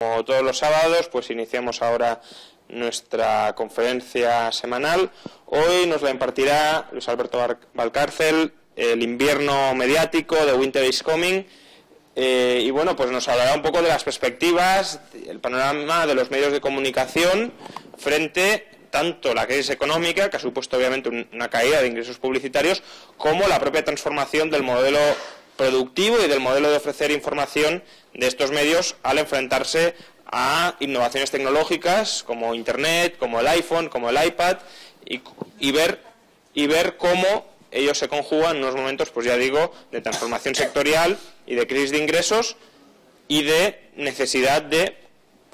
Como todos los sábados, pues iniciamos ahora nuestra conferencia semanal. Hoy nos la impartirá Luis Alberto Valcárcel, el invierno mediático, The Winter is Coming, y bueno, pues nos hablará un poco de las perspectivas, el panorama de los medios de comunicación frente tanto la crisis económica, que ha supuesto obviamente una caída de ingresos publicitarios, como la propia transformación del modelo productivo y del modelo de ofrecer información de estos medios al enfrentarse a innovaciones tecnológicas como Internet, como el iPhone, como el iPad, y ver cómo ellos se conjugan en unos momentos, pues ya digo, de transformación sectorial y de crisis de ingresos y de necesidad de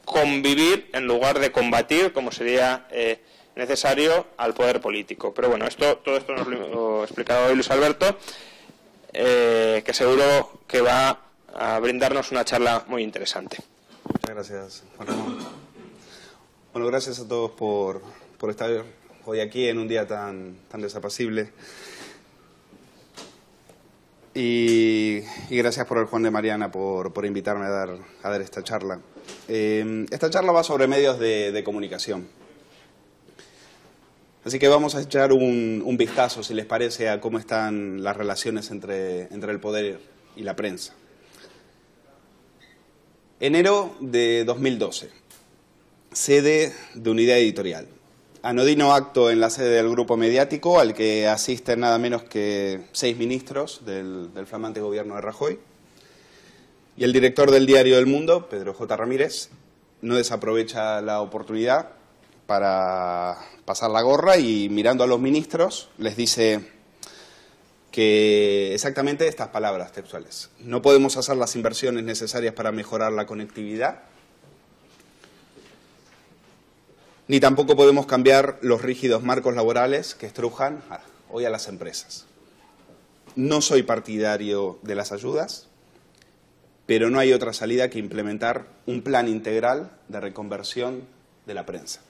convivir en lugar de combatir, como sería necesario, al poder político. Pero bueno, todo esto nos lo ha explicado hoy Luis Alberto, que seguro que va a brindarnos una charla muy interesante. Muchas gracias, Juan Ramón. Bueno, gracias a todos por estar hoy aquí en un día tan desapacible. Y gracias por el Juan de Mariana por invitarme a dar esta charla. Esta charla va sobre medios de comunicación. Así que vamos a echar un vistazo, si les parece, a cómo están las relaciones entre el poder y la prensa. Enero de 2012, sede de Unidad Editorial. Anodino acto en la sede del grupo mediático al que asisten nada menos que 6 ministros del flamante gobierno de Rajoy. Y el director del diario El Mundo, Pedro J. Ramírez, no desaprovecha la oportunidad para pasar la gorra y, mirando a los ministros, les dice que exactamente estas palabras textuales: no podemos hacer las inversiones necesarias para mejorar la conectividad, ni tampoco podemos cambiar los rígidos marcos laborales que estrujan hoy a las empresas. No soy partidario de las ayudas, pero no hay otra salida que implementar un plan integral de reconversión de la prensa.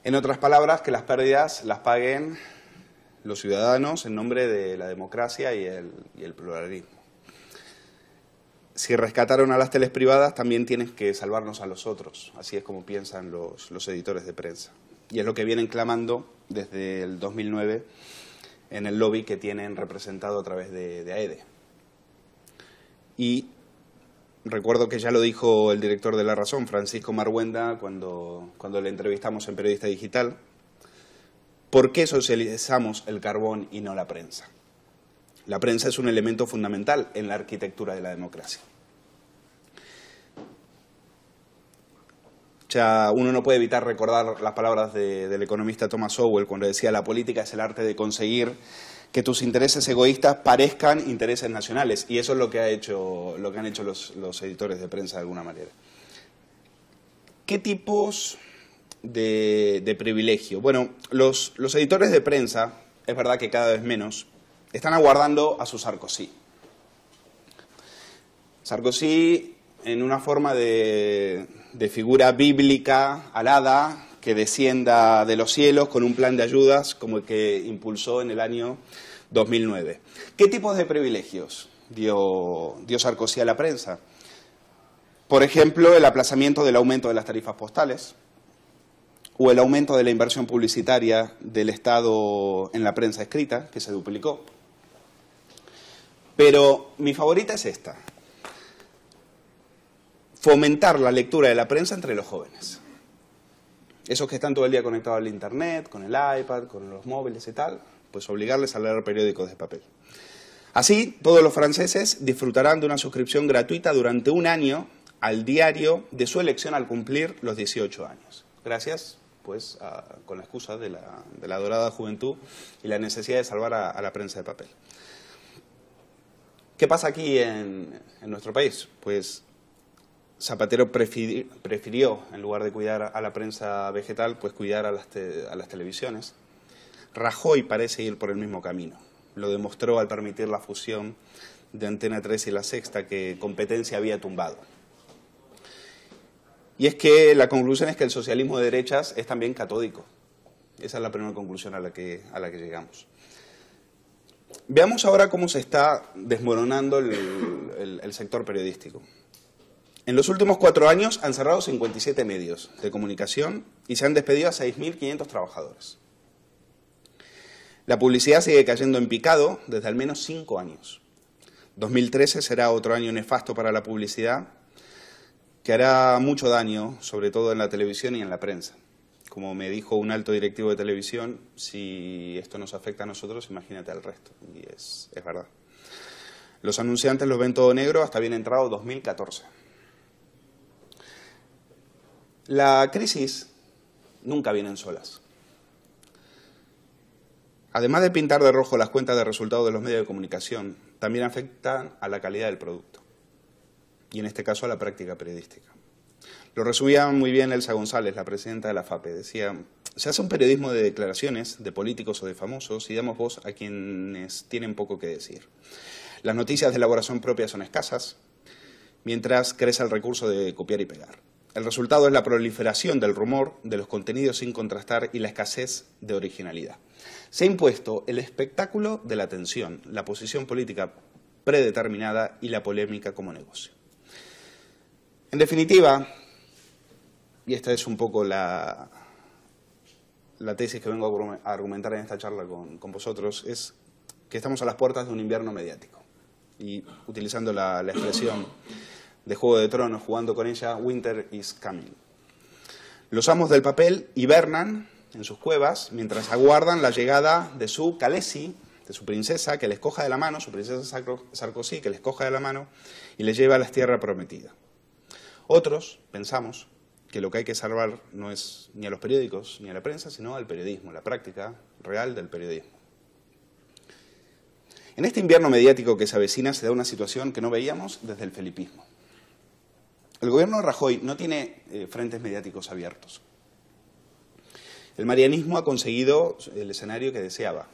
En otras palabras, que las pérdidas las paguen los ciudadanos en nombre de la democracia y el pluralismo. Si rescataron a las teles privadas, también tienen que salvarnos a los otros. Así es como piensan los editores de prensa. Y es lo que vienen clamando desde el 2009 en el lobby que tienen representado a través de AEDE. Y recuerdo que ya lo dijo el director de La Razón, Francisco Marhuenda, cuando le entrevistamos en Periodista Digital: ¿por qué socializamos el carbón y no la prensa? La prensa es un elemento fundamental en la arquitectura de la democracia. Ya uno no puede evitar recordar las palabras del economista Thomas Sowell cuando decía: la política es el arte de conseguir que tus intereses egoístas parezcan intereses nacionales. Y eso es lo que han hecho los editores de prensa de alguna manera. ¿Qué tipos de privilegio? Bueno, los editores de prensa, es verdad que cada vez menos, están aguardando a su Sarkozy. Sarkozy en una forma de figura bíblica alada que descienda de los cielos con un plan de ayudas como el que impulsó en el año 2009. ¿Qué tipos de privilegios dio Sarkozy a la prensa? Por ejemplo, el aplazamiento del aumento de las tarifas postales o el aumento de la inversión publicitaria del Estado en la prensa escrita, que se duplicó. Pero mi favorita es esta: fomentar la lectura de la prensa entre los jóvenes. Esos que están todo el día conectados al Internet, con el iPad, con los móviles y tal, pues obligarles a leer periódicos de papel. Así, todos los franceses disfrutarán de una suscripción gratuita durante un año al diario de su elección al cumplir los 18 años. Gracias, pues, con la excusa de la dorada juventud y la necesidad de salvar a la prensa de papel. ¿Qué pasa aquí en nuestro país? Pues Zapatero prefirió, en lugar de cuidar a la prensa vegetal, pues cuidar a las televisiones. Rajoy parece ir por el mismo camino. Lo demostró al permitir la fusión de Antena 3 y La Sexta, que competencia había tumbado. Y es que la conclusión es que el socialismo de derechas es también catódico. Esa es la primera conclusión a la que llegamos. Veamos ahora cómo se está desmoronando el sector periodístico. En los últimos 4 años han cerrado 57 medios de comunicación y se han despedido a 6.500 trabajadores. La publicidad sigue cayendo en picado desde al menos 5 años. 2013 será otro año nefasto para la publicidad, que hará mucho daño, sobre todo en la televisión y en la prensa. Como me dijo un alto directivo de televisión, si esto nos afecta a nosotros, imagínate al resto. Y es verdad. Los anunciantes los ven todo negro hasta bien entrado 2014. La crisis nunca vienen solas. Además de pintar de rojo las cuentas de resultados de los medios de comunicación, también afectan a la calidad del producto. Y en este caso a la práctica periodística. Lo resumía muy bien Elsa González, la presidenta de la FAPE. Decía, se hace un periodismo de declaraciones de políticos o de famosos y damos voz a quienes tienen poco que decir. Las noticias de elaboración propia son escasas, mientras crece el recurso de copiar y pegar. El resultado es la proliferación del rumor, de los contenidos sin contrastar y la escasez de originalidad. Se ha impuesto el espectáculo de la tensión, la posición política predeterminada y la polémica como negocio. En definitiva, y esta es un poco la tesis que vengo a argumentar en esta charla con vosotros, es que estamos a las puertas de un invierno mediático. Y utilizando la expresión de Juego de Tronos, jugando con ella, winter is coming. Los amos del papel hibernan en sus cuevas mientras aguardan la llegada de su Khaleesi, de su princesa, que les coja de la mano, su princesa Sarkozy, que les coja de la mano y les lleva a la tierra prometida. Otros pensamos que lo que hay que salvar no es ni a los periódicos ni a la prensa, sino al periodismo, la práctica real del periodismo. En este invierno mediático que se avecina se da una situación que no veíamos desde el felipismo. El gobierno de Rajoy no tiene frentes mediáticos abiertos. El marianismo ha conseguido el escenario que deseaba,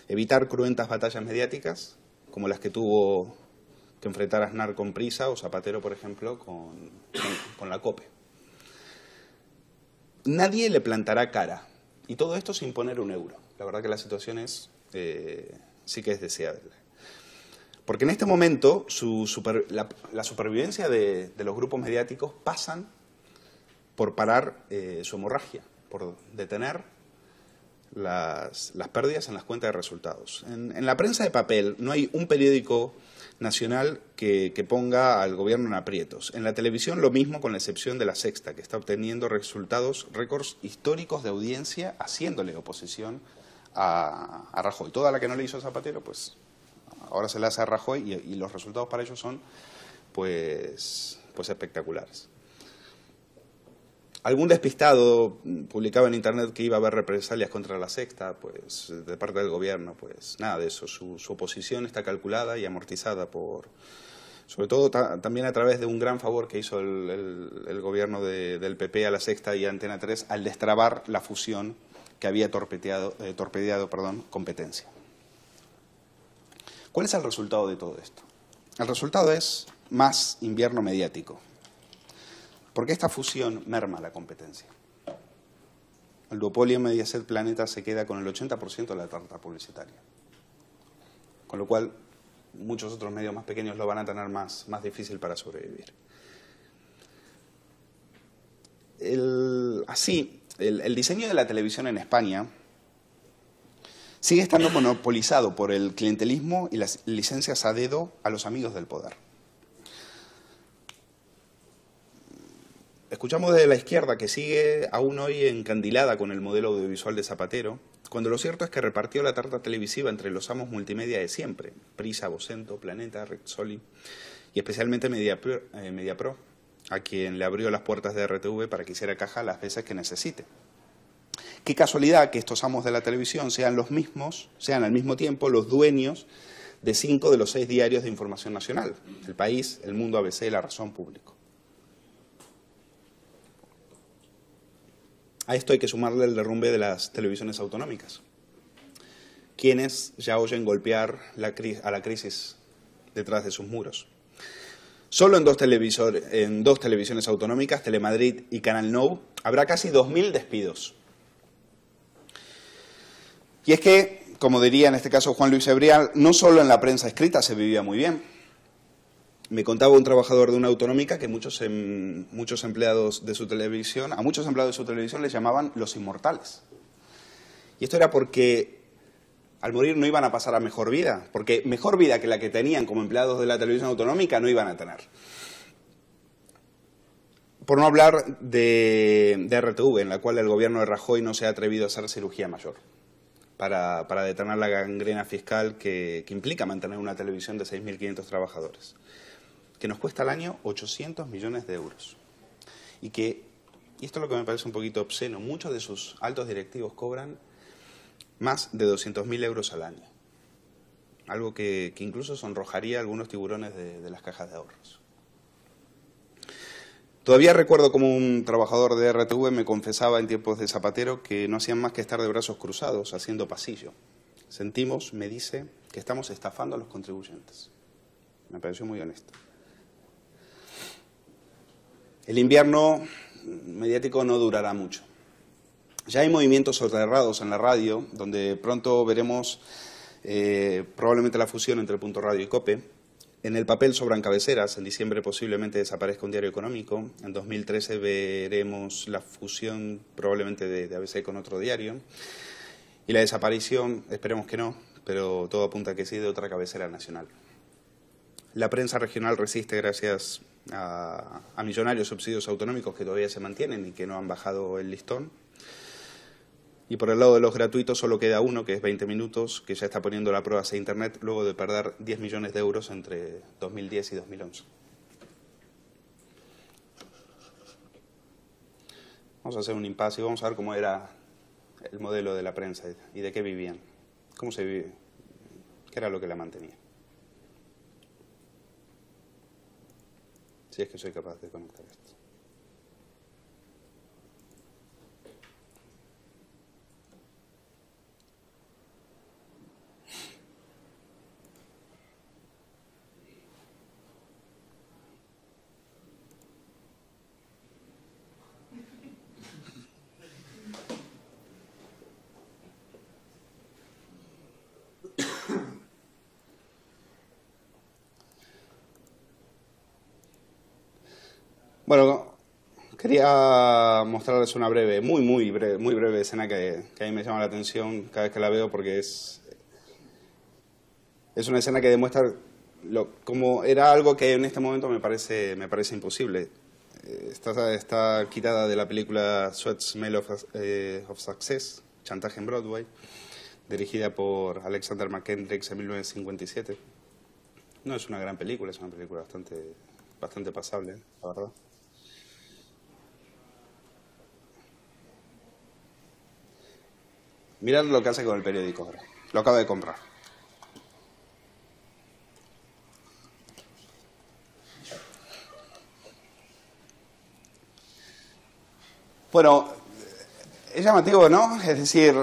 evitar cruentas batallas mediáticas, como las que tuvo que enfrentar Aznar con Prisa o Zapatero, por ejemplo, con la COPE. Nadie le plantará cara, y todo esto sin poner un euro. La verdad que la situación es, sí que es deseable. Porque en este momento la supervivencia de los grupos mediáticos pasan por parar su hemorragia, por detener las pérdidas en las cuentas de resultados. En la prensa de papel no hay un periódico nacional que ponga al gobierno en aprietos. En la televisión lo mismo, con la excepción de La Sexta, que está obteniendo récords históricos de audiencia haciéndole oposición a Rajoy. Toda la que no le hizo a Zapatero, pues ahora se le hace a Rajoy y los resultados para ellos son pues espectaculares. Algún despistado publicaba en internet que iba a haber represalias contra La Sexta, pues de parte del gobierno, pues nada de eso. Su oposición está calculada y amortizada sobre todo también a través de un gran favor que hizo el gobierno del PP a La Sexta y a Antena 3 al destrabar la fusión que había torpedeado competencia. ¿Cuál es el resultado de todo esto? El resultado es más invierno mediático. Porque esta fusión merma la competencia. El duopolio Mediaset Planeta se queda con el 80% de la tarta publicitaria. Con lo cual, muchos otros medios más pequeños lo van a tener más difícil para sobrevivir. El diseño de la televisión en España sigue estando monopolizado por el clientelismo y las licencias a dedo a los amigos del poder. Escuchamos de la izquierda que sigue aún hoy encandilada con el modelo audiovisual de Zapatero, cuando lo cierto es que repartió la tarta televisiva entre los amos multimedia de siempre, Prisa, Vocento, Planeta, Rizzoli y especialmente Mediapro, a quien le abrió las puertas de RTV para que hiciera caja las veces que necesite. Qué casualidad que estos amos de la televisión sean al mismo tiempo los dueños de 5 de los 6 diarios de información nacional, El País, El Mundo, ABC y La Razón, Público. A esto hay que sumarle el derrumbe de las televisiones autonómicas, quienes ya oyen golpear a la crisis detrás de sus muros. Solo en dos televisiones autonómicas, Telemadrid y Canal Nou, habrá casi 2.000 despidos. Y es que como diría en este caso Juan Luis Ebrial, no solo en la prensa escrita se vivía muy bien. Me contaba un trabajador de una autonómica que muchos empleados de su televisión, a muchos empleados de su televisión les llamaban los inmortales. Y esto era porque al morir no iban a pasar a mejor vida, porque mejor vida que la que tenían como empleados de la televisión autonómica no iban a tener. Por no hablar de RTV, en la cual el gobierno de Rajoy no se ha atrevido a hacer cirugía mayor para detener la gangrena fiscal que implica mantener una televisión de 6.500 trabajadores, que nos cuesta al año 800 millones de euros. Y esto es lo que me parece un poquito obsceno, muchos de sus altos directivos cobran más de 200.000 euros al año. Algo que incluso sonrojaría a algunos tiburones de las cajas de ahorros. Todavía recuerdo como un trabajador de RTV me confesaba en tiempos de Zapatero que no hacían más que estar de brazos cruzados, haciendo pasillo. Sentimos, me dice, que estamos estafando a los contribuyentes. Me pareció muy honesto. El invierno mediático no durará mucho. Ya hay movimientos soterrados en la radio, donde pronto veremos probablemente la fusión entre Punto Radio y COPE. En el papel sobran cabeceras, en diciembre posiblemente desaparezca un diario económico, en 2013 veremos la fusión probablemente de ABC con otro diario, y la desaparición, esperemos que no, pero todo apunta a que sí, de otra cabecera nacional. La prensa regional resiste gracias a millonarios subsidios autonómicos que todavía se mantienen y que no han bajado el listón. Y por el lado de los gratuitos solo queda uno, que es 20 minutos, que ya está poniendo la prueba hacia Internet luego de perder 10 millones de euros entre 2010 y 2011. Vamos a hacer un impasse y vamos a ver cómo era el modelo de la prensa y de qué vivían, cómo se vive, qué era lo que la mantenía. Si es que soy capaz de conectar esto. Bueno, quería mostrarles una breve, muy breve escena que a mí me llama la atención cada vez que la veo, porque es una escena que demuestra como era algo que en este momento me parece imposible. Está quitada de la película Sweet Smell of Success, Chantaje en Broadway, dirigida por Alexander McKendrick en 1957. No es una gran película, es una película bastante pasable, la verdad. Mirad lo que hace con el periódico ahora. Lo acaba de comprar. Bueno, es llamativo, ¿no? Es decir,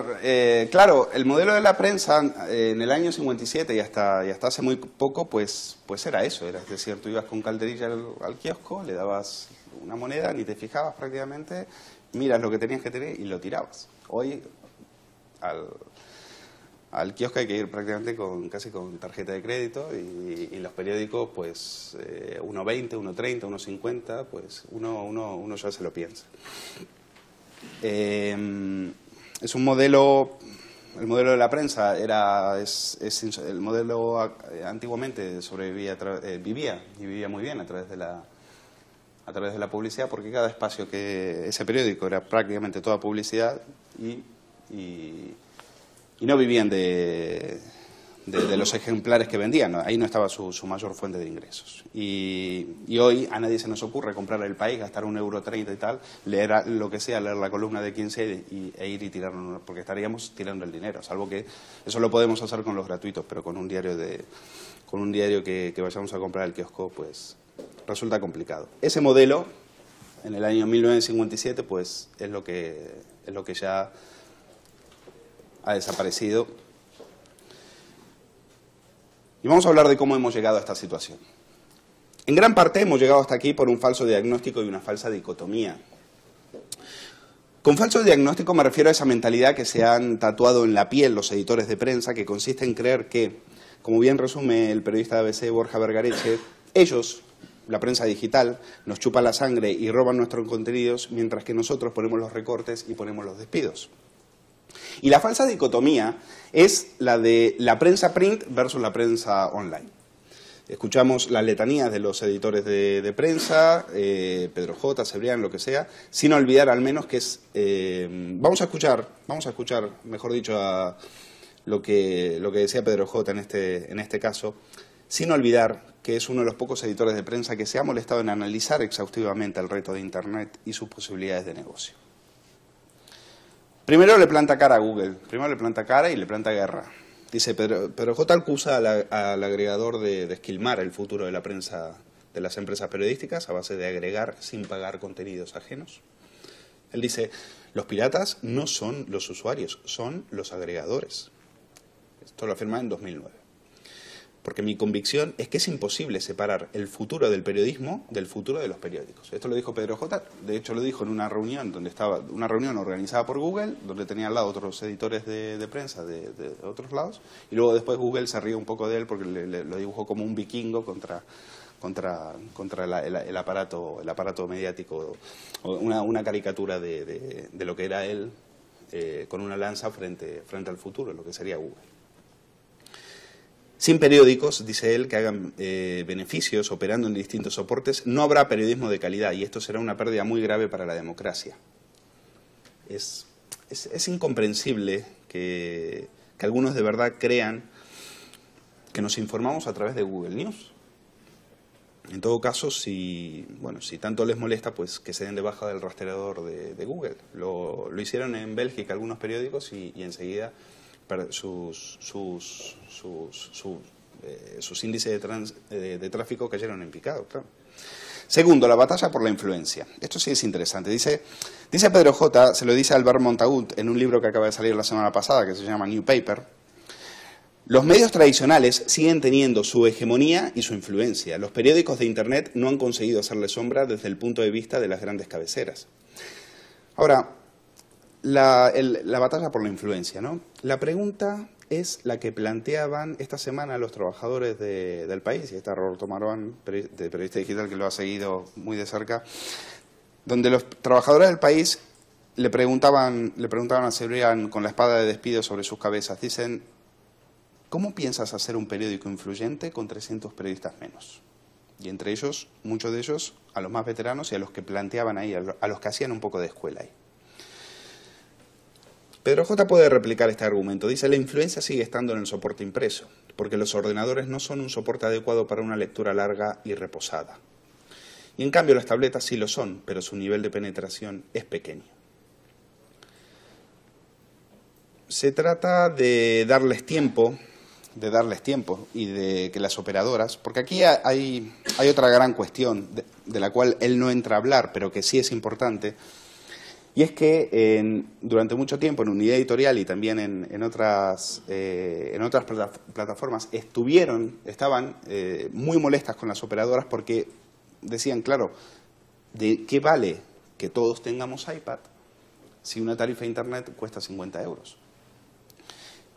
claro, el modelo de la prensa en el año 57 y hasta hace muy poco, pues era eso. Es decir, tú ibas con calderilla al kiosco, le dabas una moneda, ni te fijabas prácticamente, miras lo que tenías que tener y lo tirabas. Hoy al kiosco hay que ir prácticamente casi con tarjeta de crédito y los periódicos, pues 1,20, 1,30, 1,50, pues uno ya se lo piensa. Es un modelo, el modelo de la prensa el modelo antiguamente vivía muy bien a través de la publicidad, porque cada espacio que ese periódico era prácticamente toda publicidad y no vivían de los ejemplares que vendían, ¿no? Ahí no estaba su mayor fuente de ingresos. Y hoy a nadie se nos ocurre comprar El País, gastar 1,30 € y tal, leer lo que sea, leer la columna de quien sea e ir y tirarlo, porque estaríamos tirando el dinero, salvo que eso lo podemos hacer con los gratuitos, pero con un diario que vayamos a comprar al kiosco, pues resulta complicado. Ese modelo, en el año 1957, pues es lo que ya ha desaparecido. Y vamos a hablar de cómo hemos llegado a esta situación. En gran parte hemos llegado hasta aquí por un falso diagnóstico y una falsa dicotomía. Con falso diagnóstico me refiero a esa mentalidad que se han tatuado en la piel los editores de prensa, que consiste en creer que, como bien resume el periodista de ABC Borja Vergareche, ellos, la prensa digital, nos chupan la sangre y roban nuestros contenidos, mientras que nosotros ponemos los recortes y ponemos los despidos. Y la falsa dicotomía es la de la prensa print versus la prensa online. Escuchamos las letanías de los editores de prensa, Pedro J, Cebrián, lo que sea, sin olvidar al menos que es... vamos a escuchar, mejor dicho, a lo que decía Pedro J en este caso, sin olvidar que es uno de los pocos editores de prensa que se ha molestado en analizar exhaustivamente el reto de Internet y sus posibilidades de negocio. Primero le planta cara a Google, primero le planta cara y le planta guerra. Dice, Pedro J acusa al agregador de esquilmar el futuro de la prensa, de las empresas periodísticas, a base de agregar sin pagar contenidos ajenos. Él dice, los piratas no son los usuarios, son los agregadores. Esto lo afirma en 2009. Porque mi convicción es que es imposible separar el futuro del periodismo del futuro de los periódicos. Esto lo dijo Pedro J, de hecho lo dijo en una reunión una reunión organizada por Google, donde tenía al lado otros editores de prensa de otros lados, y luego después Google se ríe un poco de él porque lo dibujó como un vikingo contra el aparato mediático, una caricatura de lo que era él con una lanza frente al futuro, lo que sería Google. Sin periódicos, dice él, que hagan beneficios operando en distintos soportes, no habrá periodismo de calidad y esto será una pérdida muy grave para la democracia. Es incomprensible que algunos de verdad crean que nos informamos a través de Google News. En todo caso, si tanto les molesta, pues que se den de baja del rastreador de Google. Lo hicieron en Bélgica algunos periódicos y enseguida sus índices de tráfico cayeron en picado, claro. Segundo, la batalla por la influencia. Esto sí es interesante. Dice Pedro J, se lo dice a Albert Montagut en un libro que acaba de salir la semana pasada, que se llama New Paper. Los medios tradicionales siguen teniendo su hegemonía y su influencia. Los periódicos de Internet no han conseguido hacerle sombra desde el punto de vista de las grandes cabeceras. Ahora, la batalla por la influencia, ¿no? La pregunta es la que planteaban esta semana los trabajadores del país, y está Roberto Marón, de Periodista Digital, que lo ha seguido muy de cerca, donde los trabajadores del país le preguntaban a Cebrián con la espada de despido sobre sus cabezas. Dicen, ¿cómo piensas hacer un periódico influyente con 300 periodistas menos? Y entre ellos, muchos de ellos, a los más veteranos y a los que planteaban ahí, a los que hacían un poco de escuela ahí. Pedro J puede replicar este argumento. Dice, la influencia sigue estando en el soporte impreso, porque los ordenadores no son un soporte adecuado para una lectura larga y reposada. Y en cambio las tabletas sí lo son, pero su nivel de penetración es pequeño. Se trata de darles tiempo y de que las operadoras, porque aquí hay otra gran cuestión de la cual él no entra a hablar, pero que sí es importante. Y es que durante mucho tiempo en Unidad Editorial y también en otras plataformas estaban muy molestas con las operadoras porque decían, claro, ¿de qué vale que todos tengamos iPad si una tarifa de Internet cuesta 50 euros?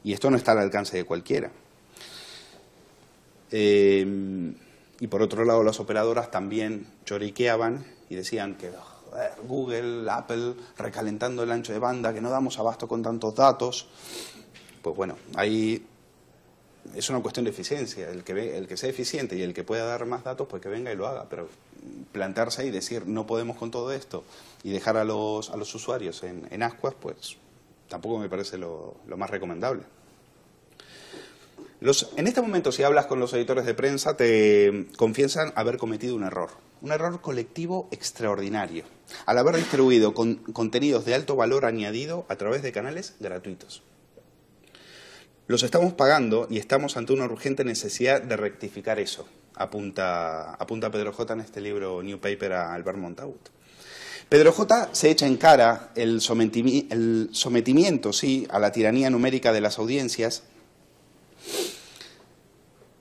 Y esto no está al alcance de cualquiera. Y por otro lado, las operadoras también lloriqueaban y decían que Google, Apple, recalentando el ancho de banda, que no damos abasto con tantos datos. Pues bueno, ahí es una cuestión de eficiencia. El que sea eficiente y el que pueda dar más datos, pues que venga y lo haga. Pero plantearse ahí y decir, no podemos con todo esto, y dejar a los usuarios en ascuas, pues tampoco me parece lo más recomendable. En este momento, si hablas con los editores de prensa, te confiesan haber cometido un error colectivo extraordinario, al haber distribuido contenidos de alto valor añadido a través de canales gratuitos. Los estamos pagando y estamos ante una urgente necesidad de rectificar eso, apunta Pedro J en este libro New Paper a Albert Montagut. Pedro J se echa en cara el sometimiento, sí, a la tiranía numérica de las audiencias,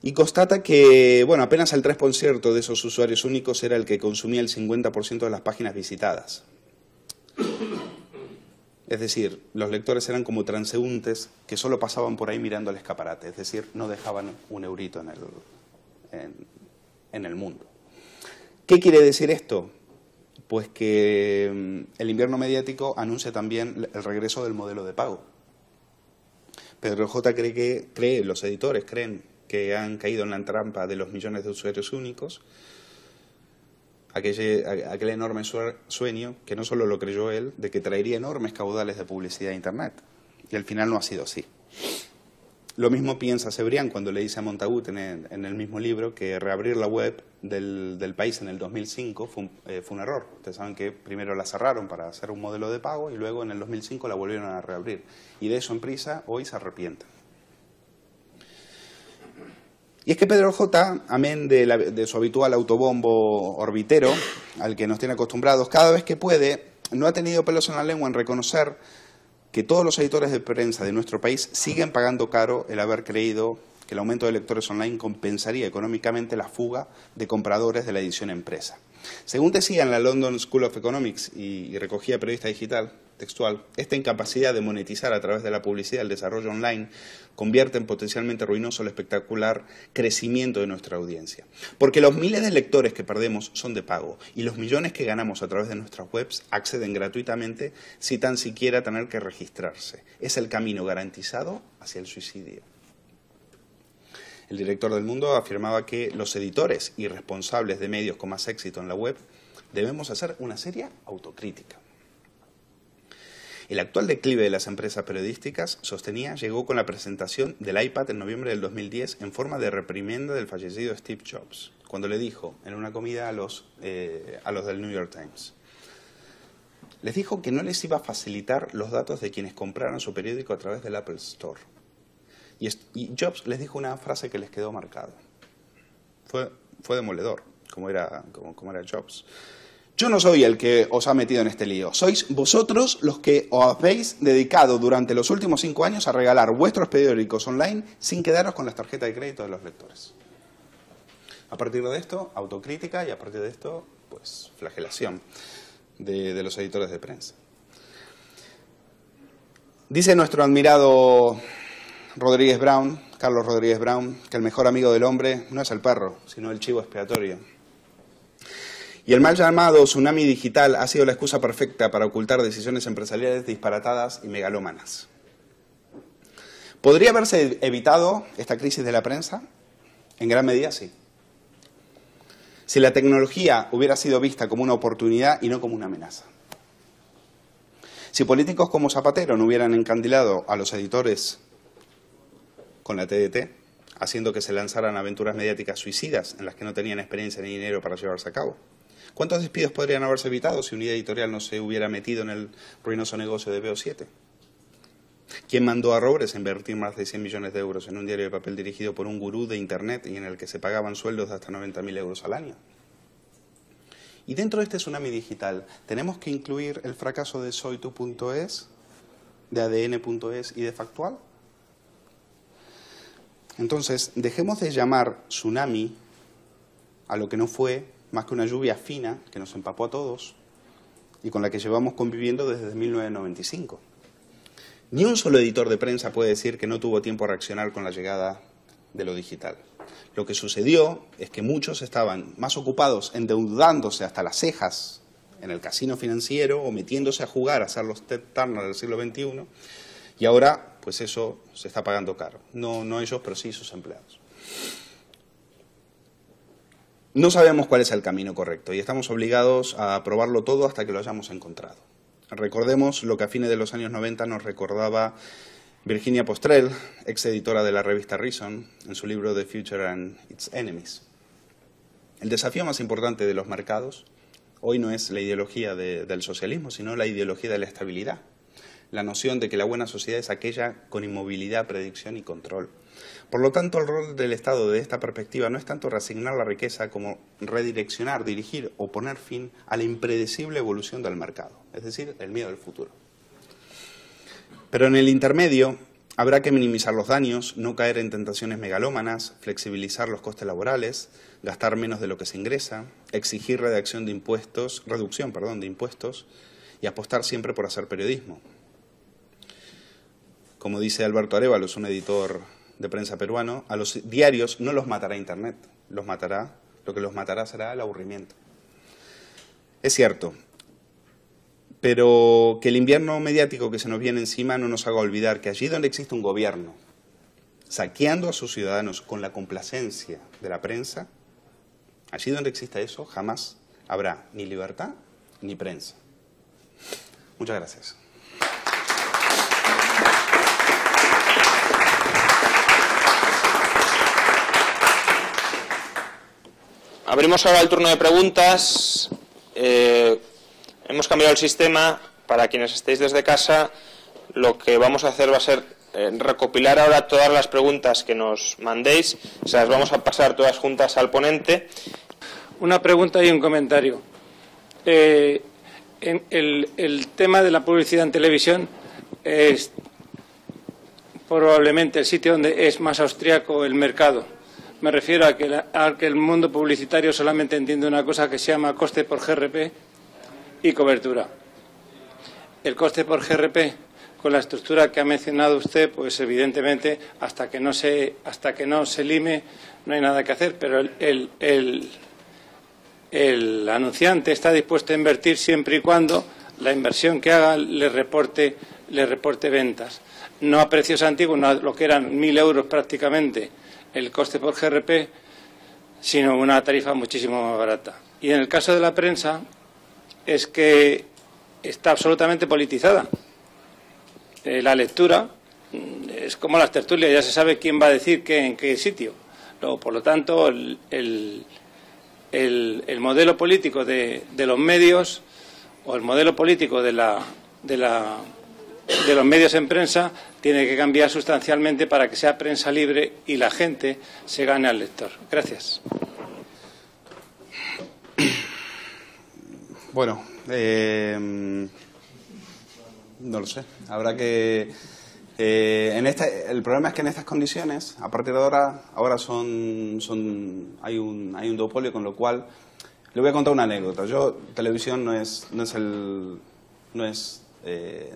y constata que, bueno, apenas el 3% de esos usuarios únicos era el que consumía el 50% de las páginas visitadas. Es decir, los lectores eran como transeúntes que solo pasaban por ahí mirando el escaparate, es decir, no dejaban un eurito en el mundo. ¿Qué quiere decir esto? Pues que el invierno mediático anuncia también el regreso del modelo de pago. Pedro J. los editores creen que han caído en la trampa de los millones de usuarios únicos, aquel enorme sueño, que no solo lo creyó él, de que traería enormes caudales de publicidad a Internet. Y al final no ha sido así. Lo mismo piensa Cebrián cuando le dice a Montagut en el mismo libro que reabrir la web del país en el 2005 fue un error. Ustedes saben que primero la cerraron para hacer un modelo de pago y luego en el 2005 la volvieron a reabrir. Y de eso en Prisa hoy se arrepienten. Y es que Pedro J., amén de su habitual autobombo orbitero, al que nos tiene acostumbrados, cada vez que puede, no ha tenido pelos en la lengua en reconocer que todos los editores de prensa de nuestro país siguen pagando caro el haber creído que el aumento de lectores online compensaría económicamente la fuga de compradores de la edición impresa. Según decía en la London School of Economics y recogía Periodista Digital, textual, esta incapacidad de monetizar a través de la publicidad el desarrollo online convierte en potencialmente ruinoso el espectacular crecimiento de nuestra audiencia. Porque los miles de lectores que perdemos son de pago y los millones que ganamos a través de nuestras webs acceden gratuitamente sin tan siquiera tener que registrarse. Es el camino garantizado hacia el suicidio. El director del Mundo afirmaba que los editores y responsables de medios con más éxito en la web debemos hacer una seria autocrítica. El actual declive de las empresas periodísticas, sostenía, llegó con la presentación del iPad en noviembre del 2010 en forma de reprimenda del fallecido Steve Jobs, cuando le dijo en una comida a los del New York Times. Les dijo que no les iba a facilitar los datos de quienes compraran su periódico a través del Apple Store. Y Jobs les dijo una frase que les quedó marcada. Fue demoledor, como era Jobs. Yo no soy el que os ha metido en este lío. Sois vosotros los que os habéis dedicado durante los últimos 5 años a regalar vuestros periódicos online sin quedaros con las tarjetas de crédito de los lectores. A partir de esto, autocrítica y a partir de esto, pues, flagelación de los editores de prensa. Dice nuestro admirado Carlos Rodríguez Brown, que el mejor amigo del hombre no es el perro, sino el chivo expiatorio. Y el mal llamado tsunami digital ha sido la excusa perfecta para ocultar decisiones empresariales disparatadas y megalómanas. ¿Podría haberse evitado esta crisis de la prensa? En gran medida sí. Si la tecnología hubiera sido vista como una oportunidad y no como una amenaza. Si políticos como Zapatero no hubieran encandilado a los editores con la TDT, haciendo que se lanzaran aventuras mediáticas suicidas en las que no tenían experiencia ni dinero para llevarse a cabo. ¿Cuántos despidos podrían haberse evitado si Unidad Editorial no se hubiera metido en el ruinoso negocio de BO7? ¿Quién mandó a Robles a invertir más de 100 millones de euros en un diario de papel dirigido por un gurú de Internet y en el que se pagaban sueldos de hasta 90.000 euros al año? Y dentro de este tsunami digital, ¿tenemos que incluir el fracaso de Soy2.es, de ADN.es y de Factual? Entonces, dejemos de llamar tsunami a lo que no fue más que una lluvia fina que nos empapó a todos y con la que llevamos conviviendo desde 1995. Ni un solo editor de prensa puede decir que no tuvo tiempo a reaccionar con la llegada de lo digital. Lo que sucedió es que muchos estaban más ocupados endeudándose hasta las cejas en el casino financiero o metiéndose a jugar a ser los Ted Turner del siglo XXI y ahora pues eso se está pagando caro. No ellos, pero sí sus empleados. No sabemos cuál es el camino correcto y estamos obligados a probarlo todo hasta que lo hayamos encontrado. Recordemos lo que a fines de los años 90 nos recordaba Virginia Postrel, ex editora de la revista Reason, en su libro The Future and Its Enemies. El desafío más importante de los mercados hoy no es la ideología del socialismo, sino la ideología de la estabilidad. La noción de que la buena sociedad es aquella con inmovilidad, predicción y control. Por lo tanto, el rol del Estado de esta perspectiva no es tanto reasignar la riqueza como redireccionar, dirigir o poner fin a la impredecible evolución del mercado, es decir, el miedo al futuro. Pero en el intermedio habrá que minimizar los daños, no caer en tentaciones megalómanas, flexibilizar los costes laborales, gastar menos de lo que se ingresa, exigir reducción de impuestos y apostar siempre por hacer periodismo. como dice Alberto Arévalos, un editor de prensa peruano, a los diarios no los matará Internet, lo que los matará será el aburrimiento. Es cierto, pero que el invierno mediático que se nos viene encima no nos haga olvidar que allí donde existe un gobierno saqueando a sus ciudadanos con la complacencia de la prensa, allí donde exista eso, jamás habrá ni libertad ni prensa. Muchas gracias. Abrimos ahora el turno de preguntas. Hemos cambiado el sistema. Para quienes estéis desde casa, lo que vamos a hacer va a ser recopilar ahora todas las preguntas que nos mandéis. Se las vamos a pasar todas juntas al ponente. Una pregunta y un comentario. El tema de la publicidad en televisión es probablemente el sitio donde es más austríaco el mercado. Me refiero a que el mundo publicitario solamente entiende una cosa que se llama coste por GRP y cobertura. El coste por GRP, con la estructura que ha mencionado usted, pues evidentemente hasta que no se lime no hay nada que hacer, pero el anunciante está dispuesto a invertir siempre y cuando la inversión que haga le reporte ventas. No a precios antiguos, no a lo que eran 1.000 euros prácticamente el coste por GRP, sino una tarifa muchísimo más barata. Y en el caso de la prensa es que está absolutamente politizada. La lectura es como las tertulias, ya se sabe quién va a decir qué en qué sitio. Luego, por lo tanto, el modelo político de los medios o el modelo político de los medios en prensa tiene que cambiar sustancialmente para que sea prensa libre y la gente se gane al lector. Gracias. Bueno, no lo sé. Habrá que... el problema es que en estas condiciones, a partir de ahora hay un duopolio, con lo cual le voy a contar una anécdota. Yo, televisión no es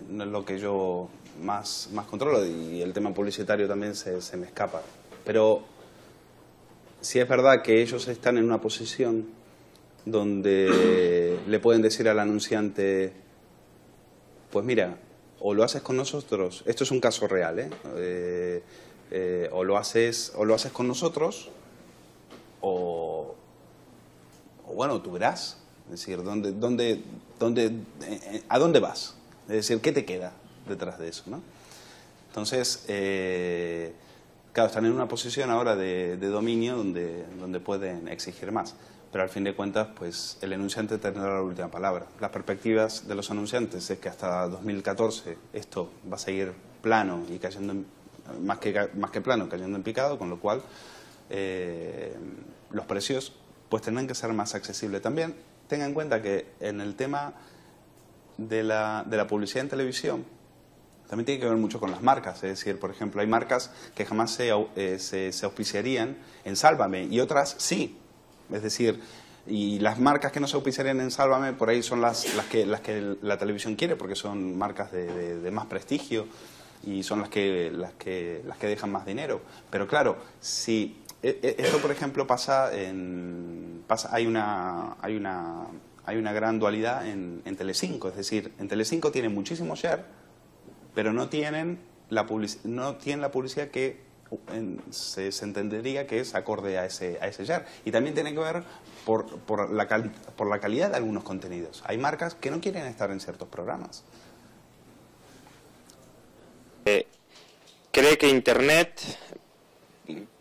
lo que yo más controlo, y el tema publicitario también se me escapa. Pero sí es verdad que ellos están en una posición donde le pueden decir al anunciante, pues mira, o lo haces con nosotros, esto es un caso real, o lo haces con nosotros, o bueno, tú verás. Es decir, ¿a dónde vas? Es decir, ¿qué te queda detrás de eso, ¿no? Entonces, claro, están en una posición ahora de dominio donde pueden exigir más. Pero al fin de cuentas, pues el enunciante tendrá la última palabra. Las perspectivas de los anunciantes es que hasta 2014 esto va a seguir plano y cayendo más que plano, cayendo en picado, con lo cual los precios pues tendrán que ser más accesibles. También tenga en cuenta que en el tema de la publicidad en televisión también tiene que ver mucho con las marcas. Es decir, por ejemplo, hay marcas que jamás se auspiciarían en Sálvame y otras sí. Es decir, y las marcas que no se auspiciarían en Sálvame por ahí son las que la televisión quiere, porque son marcas de más prestigio y son las que dejan más dinero. Pero claro, si esto, por ejemplo, hay una gran dualidad en Telecinco. Es decir, en Telecinco tienen muchísimo share, pero no tienen la publicidad que se entendería que es acorde a ese share. Y también tiene que ver por la calidad de algunos contenidos. Hay marcas que no quieren estar en ciertos programas. ¿Cree que Internet,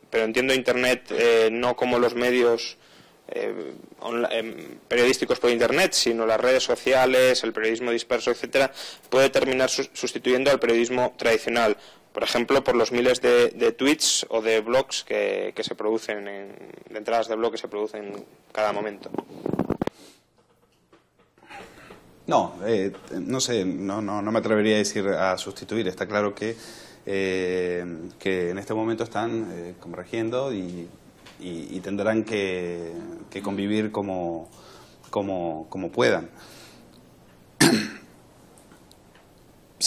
pero entiendo Internet no como los medios periodísticos por Internet, sino las redes sociales, el periodismo disperso, etcétera, puede terminar sustituyendo al periodismo tradicional? Por ejemplo, por los miles de tweets o de blogs que se producen, de entradas de blog que se producen en cada momento. No, no sé, no me atrevería a decir a sustituir. Está claro que en este momento están convergiendo y tendrán que convivir como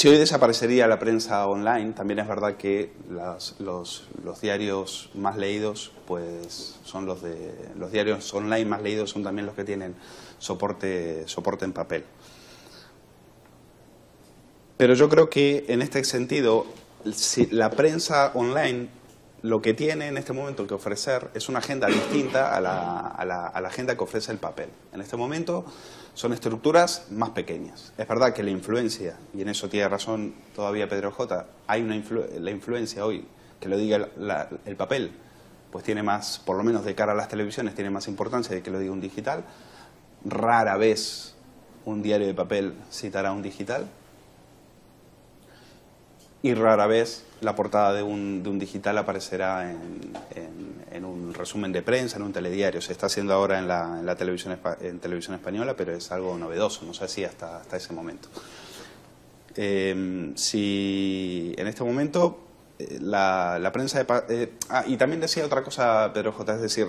Si hoy desaparecería la prensa online, también es verdad que los diarios más leídos, pues son los diarios online más leídos son también los que tienen soporte en papel. Pero yo creo que en este sentido, si la prensa online lo que tiene en este momento que ofrecer es una agenda distinta a la agenda que ofrece el papel. En este momento son estructuras más pequeñas. Es verdad que la influencia, y en eso tiene razón todavía Pedro J., hay la influencia hoy, que lo diga el papel, pues tiene más, por lo menos de cara a las televisiones, tiene más importancia de que lo diga un digital. Rara vez un diario de papel citará un digital. Y rara vez la portada de un digital aparecerá en un resumen de prensa, en un telediario. Se está haciendo ahora en la televisión española, pero es algo novedoso, no sé si hasta ese momento. Si en este momento la prensa y también decía otra cosa Pedro J., es decir,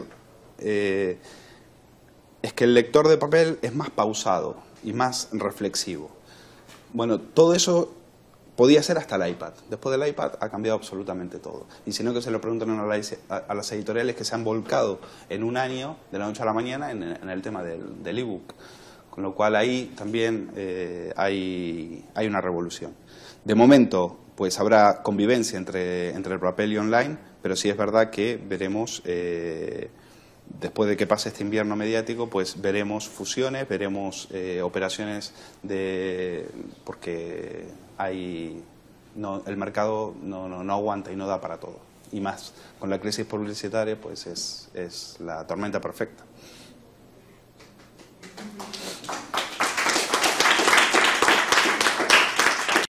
es que el lector de papel es más pausado y más reflexivo. Bueno, todo eso podía ser hasta el iPad. Después del iPad ha cambiado absolutamente todo. Y si no, que se lo pregunten a las editoriales que se han volcado en un año, de la noche a la mañana, en el tema del ebook. Con lo cual ahí también hay una revolución. De momento, pues habrá convivencia entre el papel y online, pero sí es verdad que veremos, después de que pase este invierno mediático, pues veremos fusiones, veremos operaciones porque el mercado no aguanta y no da para todo. Y más, con la crisis publicitaria, pues es la tormenta perfecta.